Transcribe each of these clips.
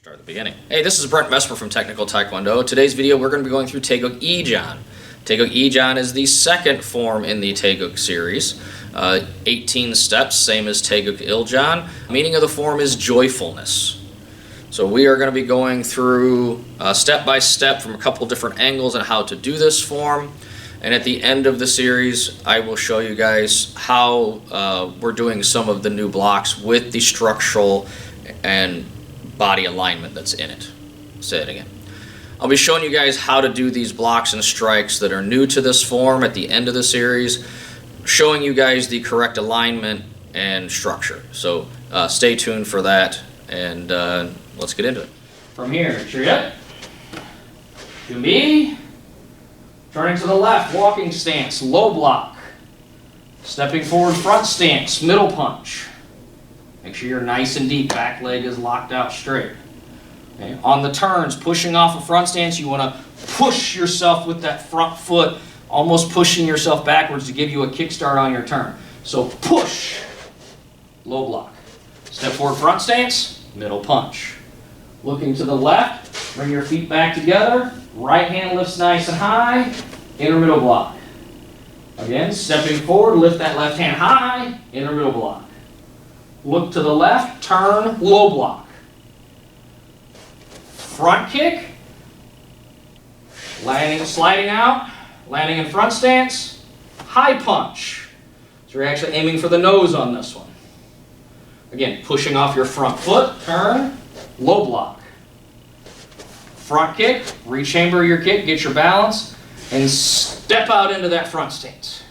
Start at the beginning. Hey, this is Brent Mesmer from Technical Taekwondo. Today's video we're going to be going through Tae Gyuk Ee Jahn. Tae Gyuk Ee Jahn is the second form in the Taegyuk series. 18 steps, same as Tae Gyuk Ee Jahn. Meaning of the form is joyfulness. So we are going to be going through step by step from a couple different angles on how to do this form. And at the end of the series, I will show you guys how we're doing some of the new blocks with the structural and body alignment that's in it. Say it again. I'll be showing you guys how to do these blocks and strikes that are new to this form at the end of the series, showing you guys the correct alignment and structure. So stay tuned for that, and let's get into it. From here, tree up, to me, turning to the left, walking stance, low block, stepping forward, front stance, middle punch. Make sure you're nice and deep, back leg is locked out straight. Okay. On the turns, pushing off a front stance, you want to push yourself with that front foot, almost pushing yourself backwards to give you a kickstart on your turn. So push, low block. Step forward, front stance, middle punch. Looking to the left, bring your feet back together, right hand lifts nice and high, inner middle block. Again, stepping forward, lift that left hand high, inner middle block. Look to the left, turn, low block. Front kick, landing, sliding out, landing in front stance, high punch. So you're actually aiming for the nose on this one. Again, pushing off your front foot, turn, low block. Front kick, rechamber your kick, get your balance, and step out into that front stance.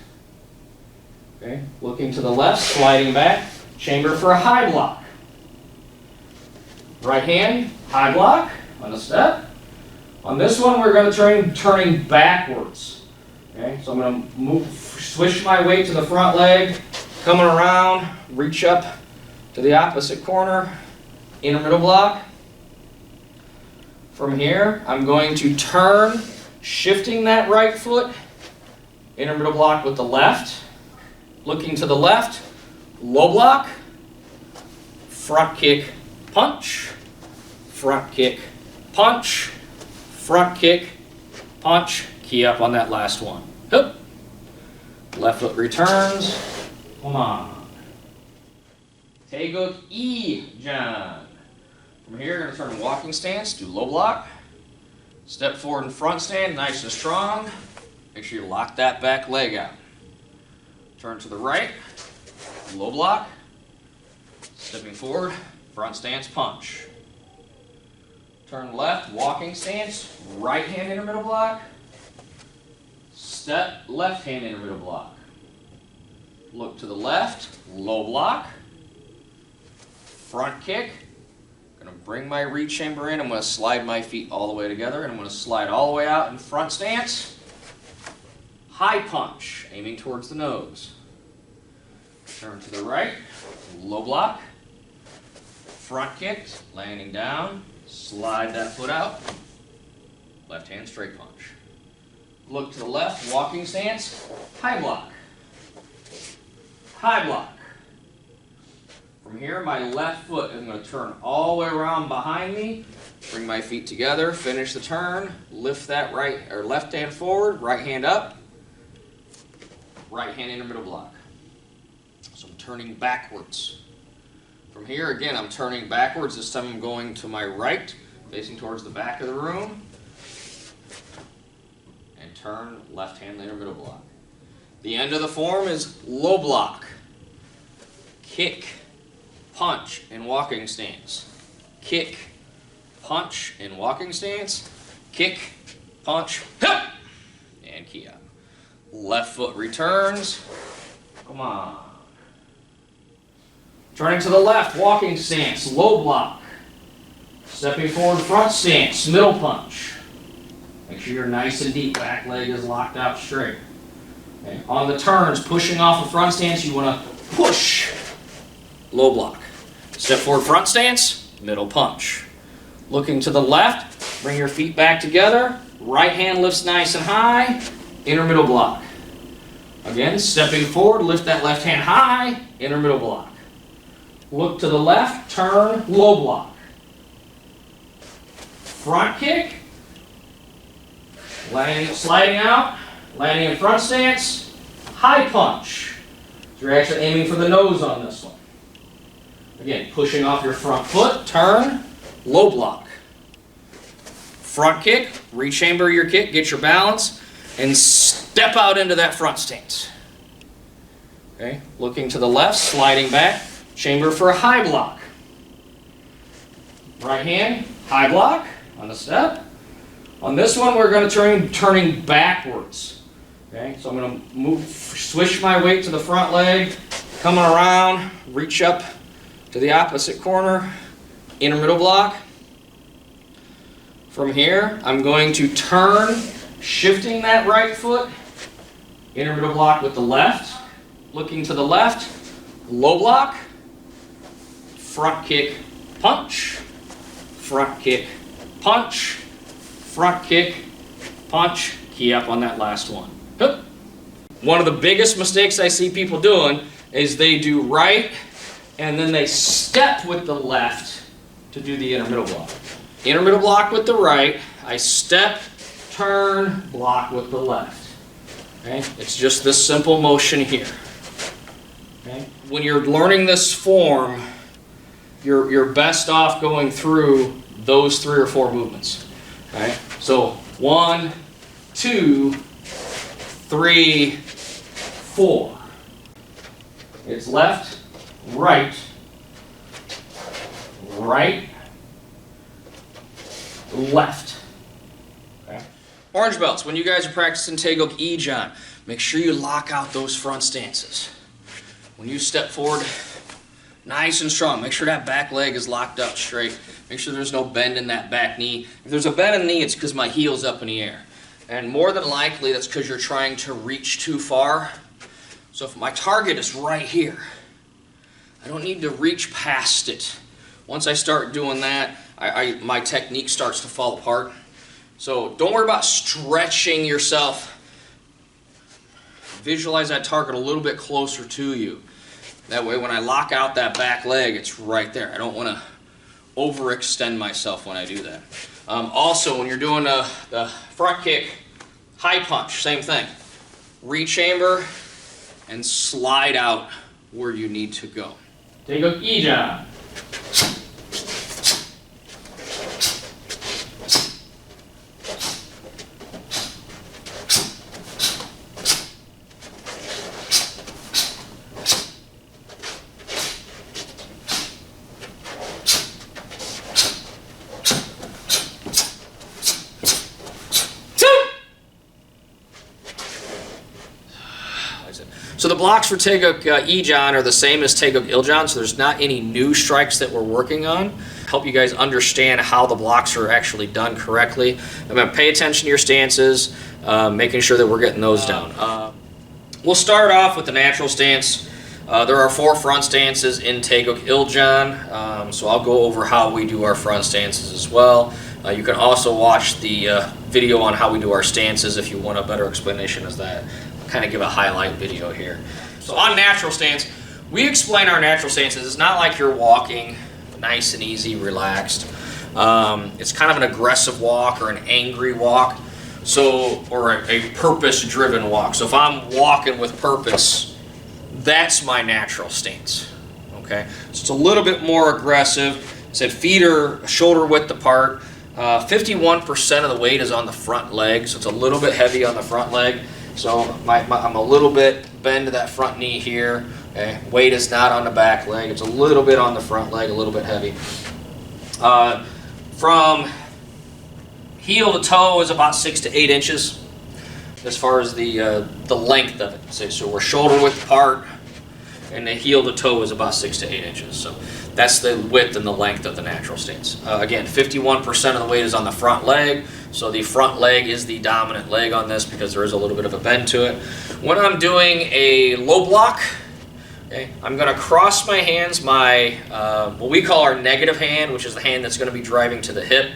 Okay, looking to the left, sliding back. Chamber for a high block. Right hand, high block on a step. On this one, we're going to turning backwards. Okay, so I'm going to move, switch my weight to the front leg, coming around, reach up to the opposite corner, inner middle block. From here, I'm going to turn, shifting that right foot, inner middle block with the left, looking to the left, low block, front kick, punch, front kick, punch, front kick, punch, key up on that last one. Hup. Left foot returns, come on. Tae Gyuk Ee Jahn. From here, you're going to turn walking stance, do low block, step forward in front stand, nice and strong. Make sure you lock that back leg out. Turn to the right, low block, stepping forward, front stance, punch. Turn left, walking stance, right hand inner middle block, step left hand inner middle block. Look to the left, low block, front kick. I'm going to bring my reach chamber in, I'm going to slide my feet all the way together, and I'm going to slide all the way out in front stance. High punch, aiming towards the nose. Turn to the right, low block, front kick, landing down, slide that foot out, left hand straight punch. Look to the left, walking stance, high block, high block. From here, my left foot is going to turn all the way around behind me, bring my feet together, finish the turn, lift that right or left hand forward, right hand up, right hand inner middle block. So I'm turning backwards. From here, again, I'm turning backwards. This time I'm going to my right, facing towards the back of the room, and turn left hand inner middle block. The end of the form is low block, kick, punch, and walking stance. Kick, punch, and walking stance. Kick, punch, hip, and key up. Left foot returns. Come on. Turning to the left, walking stance, low block. Stepping forward, front stance, middle punch. Make sure you're nice and deep, back leg is locked out straight. Okay. On the turns, pushing off a front stance, you want to push, low block. Step forward, front stance, middle punch. Looking to the left, bring your feet back together, right hand lifts nice and high, inner middle block. Again, stepping forward, lift that left hand high, inner middle block. Look to the left, turn, low block. front kick, landing, sliding out, landing in front stance, high punch. So you're actually aiming for the nose on this one. Again, pushing off your front foot, turn, low block. Front kick, rechamber your kick, get your balance, and step out into that front stance. Okay, looking to the left, sliding back, chamber for a high block. Right hand, high block on the step. On this one, we're going to turning backwards. Okay, so I'm going to move, switch my weight to the front leg, coming around, reach up to the opposite corner, inner middle block. From here, I'm going to turn, shifting that right foot, inner middle block with the left, looking to the left, low block, front kick, punch, front kick, punch, front kick, punch, key up on that last one. Hup. One of the biggest mistakes I see people doing is they do right and then they step with the left to do the inner middle block. Inner middle block with the right, I step, turn, block with the left. Okay? It's just this simple motion here. Okay? When you're learning this form, you're best off going through those 3 or 4 movements. Okay? So 1, 2, 3, 4. It's left, right, right, left. Okay. Orange belts, when you guys are practicing Tae Gyuk Ee Jahn, make sure you lock out those front stances. When you step forward, nice and strong. Make sure that back leg is locked up straight. Make sure there's no bend in that back knee. If there's a bend in the knee, it's because my heel's up in the air. And more than likely, that's because you're trying to reach too far. So if my target is right here, I don't need to reach past it. Once I start doing that, my technique starts to fall apart. So don't worry about stretching yourself. Visualize that target a little bit closer to you. That way when I lock out that back leg, it's right there. I don't want to overextend myself when I do that. Also, when you're doing the front kick, high punch, same thing. Rechamber and slide out where you need to go. Tae Gyuk Ee Jahn. So the blocks for Tae Gyuk Ee Jahn are the same as Tae Gyuk Il Jahn, so there's not any new strikes that we're working on. Help you guys understand how the blocks are actually done correctly. I'm going to pay attention to your stances, making sure that we're getting those down. We'll start off with the natural stance. There are 4 front stances in Tae Gyuk Il Jahn, so I'll go over how we do our front stances as well. You can also watch the video on how we do our stances if you want a better explanation of that. Kind of give a highlight video here. So on natural stance, we explain our natural stances. It's not like you're walking nice and easy, relaxed. It's kind of an aggressive walk or an angry walk, or a purpose-driven walk. So if I'm walking with purpose, that's my natural stance. Okay, so it's a little bit more aggressive. I said feet are shoulder width apart. 51% of the weight is on the front leg, so it's a little bit heavy on the front leg. So I'm a little bit bend to that front knee here. Okay? Weight is not on the back leg. It's a little bit on the front leg, a little bit heavy. From heel to toe is about 6 to 8 inches as far as the length of it. So we're shoulder width apart, and the heel to toe is about 6 to 8 inches. So that's the width and the length of the natural stance. Again, 51% of the weight is on the front leg. So the front leg is the dominant leg on this because there is a little bit of a bend to it. When I'm doing a low block, okay, I'm going to cross my hands. What we call our negative hand, which is the hand that's going to be driving to the hip,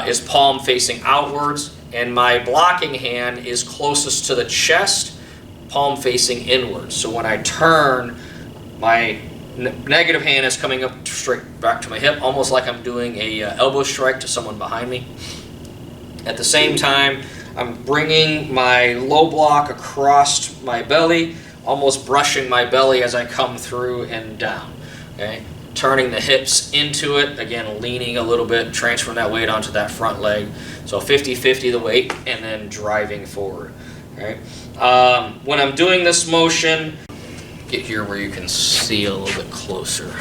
is palm facing outwards. And my blocking hand is closest to the chest, palm facing inwards. So when I turn, my negative hand is coming up straight back to my hip, almost like I'm doing a elbow strike to someone behind me. At the same time, I'm bringing my low block across my belly, almost brushing my belly as I come through and down. Okay? Turning the hips into it, again leaning a little bit, transferring that weight onto that front leg. So 50-50 the weight, and then driving forward. Okay? When I'm doing this motion, get here where you can see a little bit closer.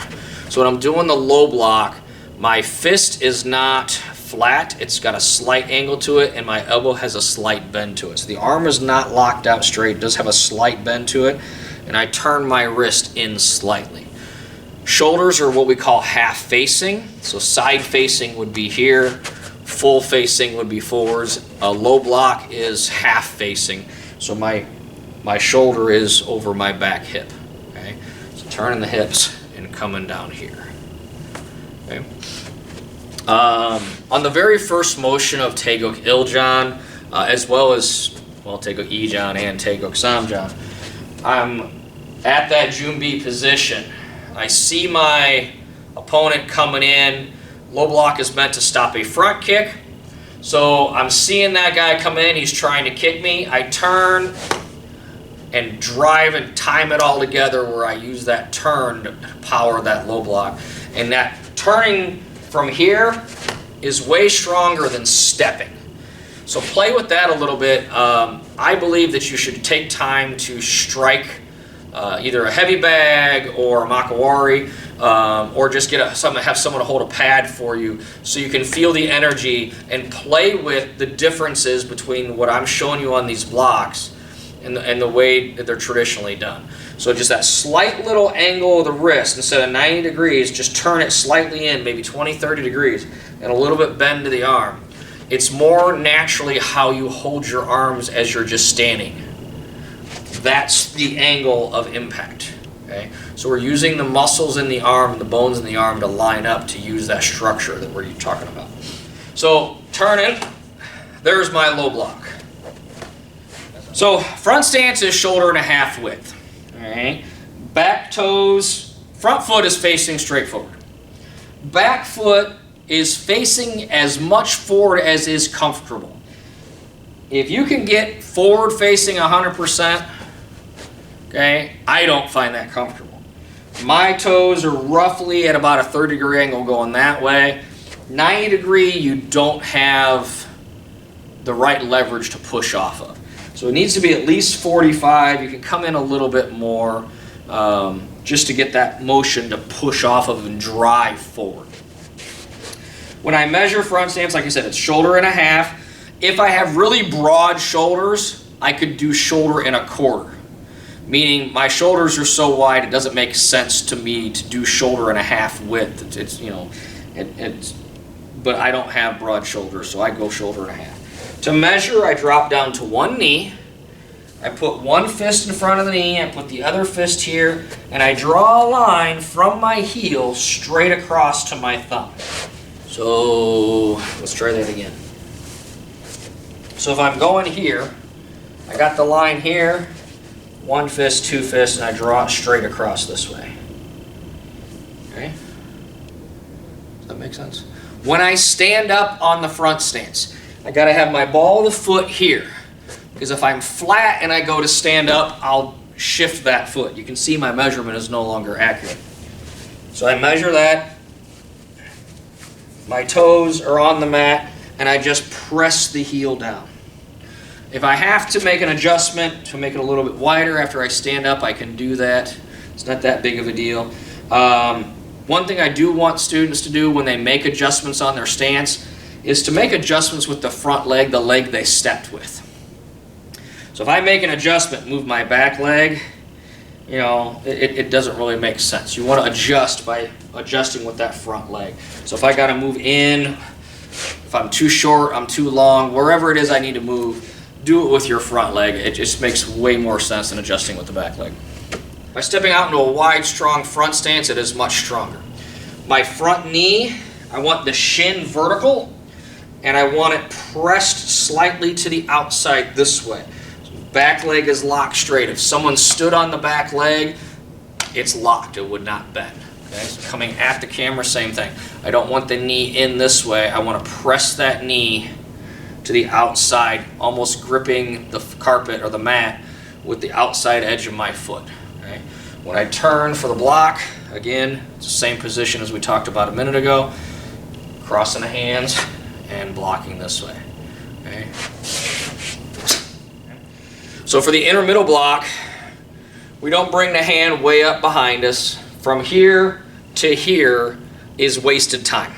So when I'm doing the low block, my fist is not flat, it's got a slight angle to it, and my elbow has a slight bend to it. So the arm is not locked out straight, it does have a slight bend to it, and I turn my wrist in slightly. Shoulders are what we call half facing, so side facing would be here, full facing would be forwards. A low block is half facing, so my shoulder is over my back hip. Okay? So turning the hips and coming down here. Okay? On the very first motion of Taegyuk Ee, as well as, well, Taegyuk Ee and Taegyuk Samjang, I'm at that Junbi position. I see my opponent coming in. Low block is meant to stop a front kick. So I'm seeing that guy come in, he's trying to kick me. I turn and drive and time it all together where I use that turn to power that low block. And that turning from here is way stronger than stepping. So play with that a little bit. I believe that you should take time to strike either a heavy bag or a makawari, or just get have someone to hold a pad for you so you can feel the energy and play with the differences between what I'm showing you on these blocks and the way that they're traditionally done. So just that slight little angle of the wrist, instead of 90 degrees, just turn it slightly in, maybe 20, 30 degrees, and a little bit bend to the arm. It's more naturally how you hold your arms as you're just standing. That's the angle of impact. Okay? So we're using the muscles in the arm, the bones in the arm to line up to use that structure that we're talking about. So turning, there's my low block. So front stance is shoulder and a half width. Alright? Back toes, front foot is facing straight forward. Back foot is facing as much forward as is comfortable. If you can get forward facing 100%, okay, I don't find that comfortable. My toes are roughly at about a 30-degree angle going that way. 90 degree, you don't have the right leverage to push off of. So it needs to be at least 45. You can come in a little bit more just to get that motion to push off of and drive forward. When I measure front stance, like I said, it's shoulder and a half. If I have really broad shoulders, I could do shoulder and a quarter. Meaning my shoulders are so wide it doesn't make sense to me to do shoulder and a half width. But I don't have broad shoulders, so I go shoulder and a half. To measure, I drop down to one knee. I put one fist in front of the knee, I put the other fist here, and I draw a line from my heel straight across to my thumb. So let's try that again. So if I'm going here, I got the line here, one fist, two fists, and I draw it straight across this way. Okay? Does that make sense? When I stand up on the front stance, I gotta have my ball of the foot here. Because if I'm flat and I go to stand up, I'll shift that foot. You can see my measurement is no longer accurate. So I measure that. My toes are on the mat, and I just press the heel down. If I have to make an adjustment to make it a little bit wider after I stand up, I can do that. It's not that big of a deal. One thing I do want students to do when they make adjustments on their stance is to make adjustments with the front leg, the leg they stepped with. So if I make an adjustment, move my back leg, it doesn't really make sense. You want to adjust by adjusting with that front leg. So if I got to move in, if I'm too short, I'm too long, wherever it is I need to move, do it with your front leg. It just makes way more sense than adjusting with the back leg. By stepping out into a wide, strong front stance, it is much stronger. My front knee, I want the shin vertical, and I want it pressed slightly to the outside this way. So back leg is locked straight. If someone stood on the back leg, it's locked. It would not bend. Okay, so coming at the camera, same thing. I don't want the knee in this way. I want to press that knee to the outside, almost gripping the carpet or the mat with the outside edge of my foot. Okay? When I turn for the block, again, it's the same position as we talked about a minute ago. Crossing the hands and blocking this way. Okay? So for the inner middle block, we don't bring the hand way up behind us. From here to here is wasted time.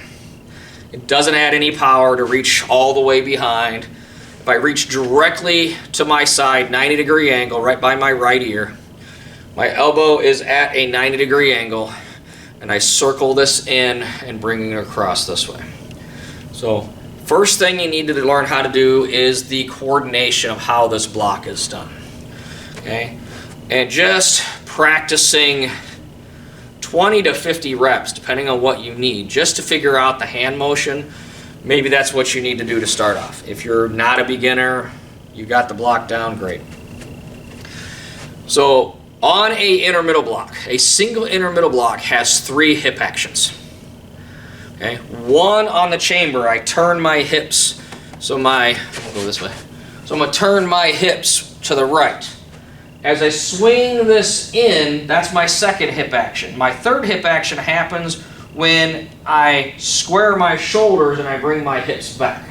It doesn't add any power to reach all the way behind. If I reach directly to my side, 90-degree angle, right by my right ear, my elbow is at a 90-degree angle, and I circle this in and bring it across this way. So first thing you need to learn how to do is the coordination of how this block is done. Okay? And just practicing 20 to 50 reps, depending on what you need, just to figure out the hand motion. Maybe that's what you need to do to start off. If you're not a beginner, you got the block down, great. So on a inner middle block, a single inner middle block has 3 hip actions. Okay, one on the chamber, I turn my hips, so I'll go this way. So I'm going to turn my hips to the right. As I swing this in, that's my second hip action. My third hip action happens when I square my shoulders and I bring my hips back.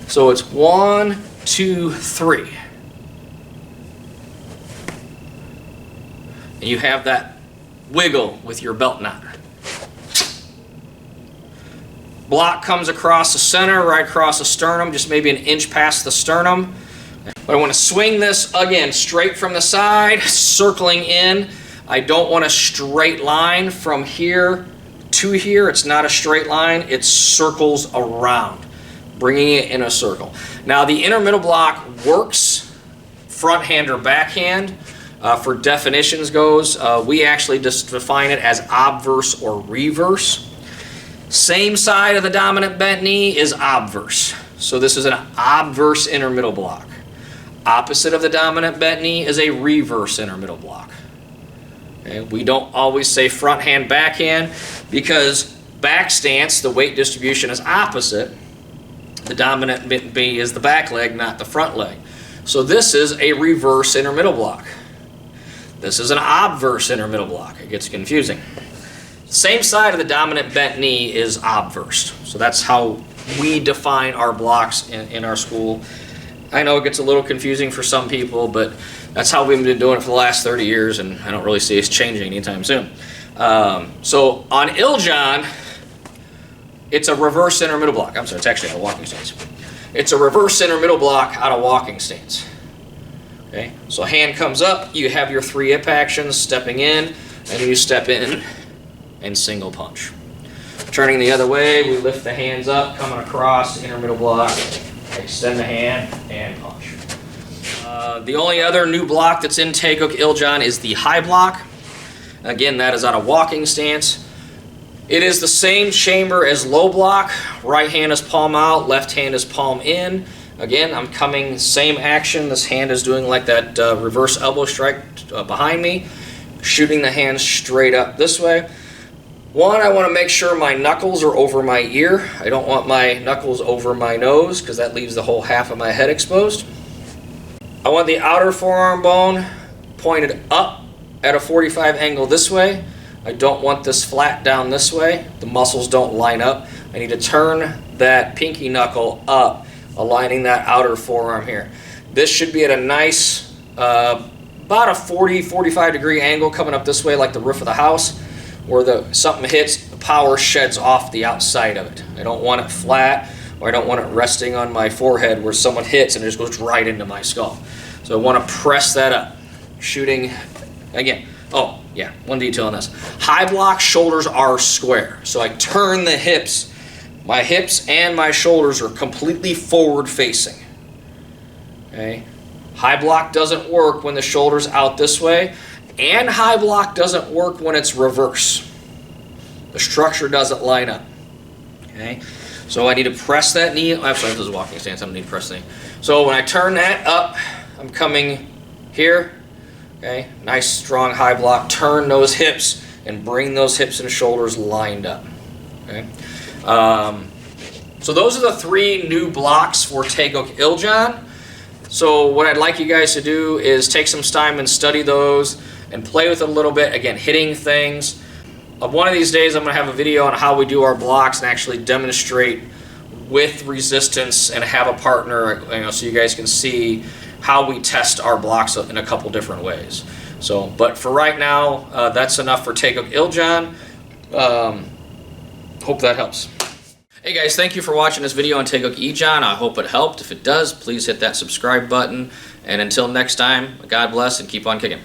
So it's 1, 2, 3. And you have that wiggle with your belt knot. Block comes across the center, right across the sternum, just maybe an inch past the sternum. But I want to swing this, again, straight from the side, circling in. I don't want a straight line from here to here. It's not a straight line. It circles around, bringing it in a circle. Now, the inner middle block works front hand or backhand. For definitions goes, we actually just define it as obverse or reverse. Same side of the dominant bent knee is obverse. So this is an obverse inner middle block. Opposite of the dominant bent knee is a reverse inner middle block. Okay? We don't always say front hand, backhand, because back stance, the weight distribution is opposite. The dominant knee is the back leg, not the front leg. So this is a reverse inner middle block. This is an obverse inner middle block. It gets confusing. Same side of the dominant bent knee is obverse. So that's how we define our blocks in our school. I know it gets a little confusing for some people, but that's how we've been doing it for the last 30 years, and I don't really see us changing anytime soon. So on Il-Jahn, it's a reverse inner middle block. I'm sorry, it's actually out of walking stance. It's a reverse inner middle block out of walking stance. Okay, so hand comes up, you have your 3 hip actions, stepping in, and then you step in and single punch. Turning the other way, we lift the hands up, coming across, inner middle block, extend the hand, and punch. The only other new block that's in Taegyuk Il-Jahn is the high block. Again, that is out of walking stance. It is the same chamber as low block. Right hand is palm out, left hand is palm in. Again, I'm coming, same action. This hand is doing like that reverse elbow strike behind me, shooting the hand straight up this way. One, I want to make sure my knuckles are over my ear. I don't want my knuckles over my nose because that leaves the whole half of my head exposed. I want the outer forearm bone pointed up at a 45 angle this way. I don't want this flat down this way. The muscles don't line up. I need to turn that pinky knuckle up, aligning that outer forearm here. This should be at a nice, about a 40-45 degree angle coming up this way like the roof of the house. Where something hits, the power sheds off the outside of it. I don't want it flat, or I don't want it resting on my forehead where someone hits and it just goes right into my skull. So I want to press that up. Shooting, again, oh yeah, one detail on this. High block shoulders are square. So I turn the hips. My hips and my shoulders are completely forward facing. Okay? High block doesn't work when the shoulder's out this way. And high block doesn't work when it's reverse. The structure doesn't line up. Okay, so I need to press that knee. I'm sorry, this is walking stance. I don't need to press the knee. So when I turn that up, I'm coming here. Okay, nice strong high block. Turn those hips and bring those hips and shoulders lined up. Okay, so those are the 3 new blocks for Taegyuk Iljan. So what I'd like you guys to do is take some time and study those and play with it a little bit. Again, hitting things. One of these days I'm going to have a video on how we do our blocks and actually demonstrate with resistance and have a partner, so you guys can see how we test our blocks in a couple different ways. So, but for right now, that's enough for Taegyuk Iljan. Hope that helps. Hey guys, thank you for watching this video on Taegyuk Ee Jahn. I hope it helped. If it does, please hit that subscribe button. And until next time, God bless and keep on kicking.